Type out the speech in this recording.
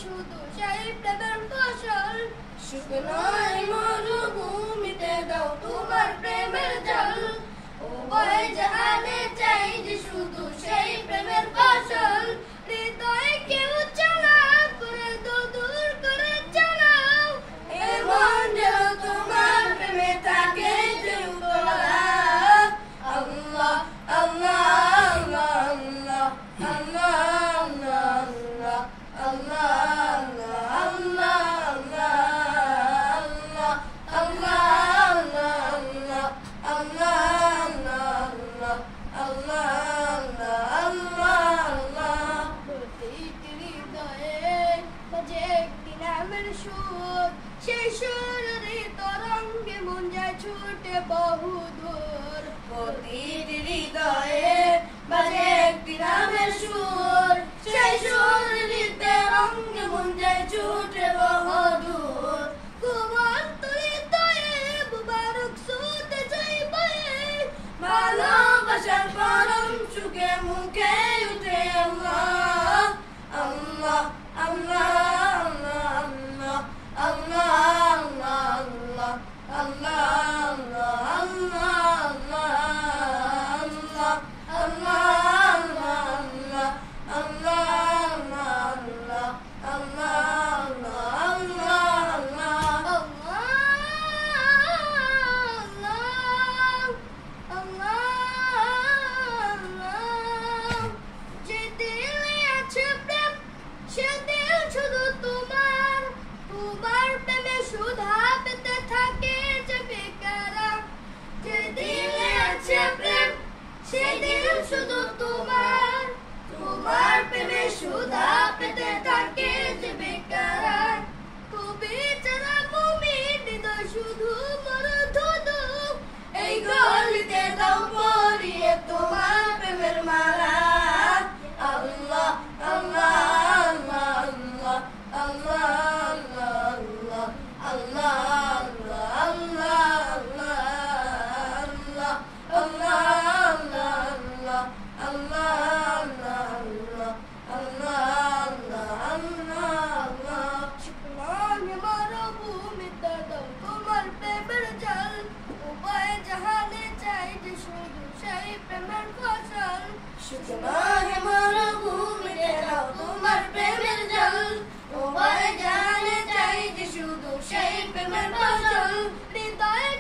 শুধু সেই প্রেমের ফসল। শুকনো এই মরুভূমিতে দাও তোমার প্রেমের জল। উভয় জাহানে চাই যে শুধু সেই প্রেমের ফসল। হৃদয়ে কেউ চালাও করে দাও, দূর করে চালাও। এমন যেন তোমার প্রেমে থাকে যে উতলা। আল্লাহ আল্লাহ আল্লাহ আল্লাহ আল্লাহ আল্লাহ আল্লাহ আল্লাহ আল্লাহ আল্লাহ আল্লাহ আল্লাহ। প্রতিটি হৃদয়ে বাজে একটি নামের সুর। সেই সুরের তরঙ্গে মন যায় ছুটে বহুদূর। প্রতিটি হৃদয়ে বাজে একটি নামের সুর। সেই সুরিতে রঙে মন যায় ছুটে বহুদূর। ঘুমন্ত হৃদয়ে মুবারক সুতে চাই বয়ে। ভালোবাসার পরম সুখে মুখে উঠে আল্লাহ আল্লাহ আল্লাহ আল্লাহ আল্লাহ আল্লাহ যে দিলে আছে প্রেম সে দিল শুধু তোমার। তোমার প্রেমে সুধা পেতে থাকে যে বেকারা। যে দিলে আছে প্রেম সে দিল শুধু তোমার। তোমার প্রেমে সুধা পেতে থাকে যে বেকারা। কবি যারা মুমিন হৃদয় শুধু মরধুধু। এই গলিতে দাও পরিয়ে তোমার প্রেমের মালা। আল্লাহ আল্লাহ আল্লাহ আল্লাহ আল্লাহ শুকনো মরুভূমিতে দাও তোমার প্রেমের জল। উভয় জাহানে চাই যে শুধু সেই প্রেমের ফসল। শুকনো মরুভূমিতে দাও তোমার প্রেমের জল। উভয় জাহানে চাই যে শুধু সেই প্রেমের ফসল। হৃদয়ে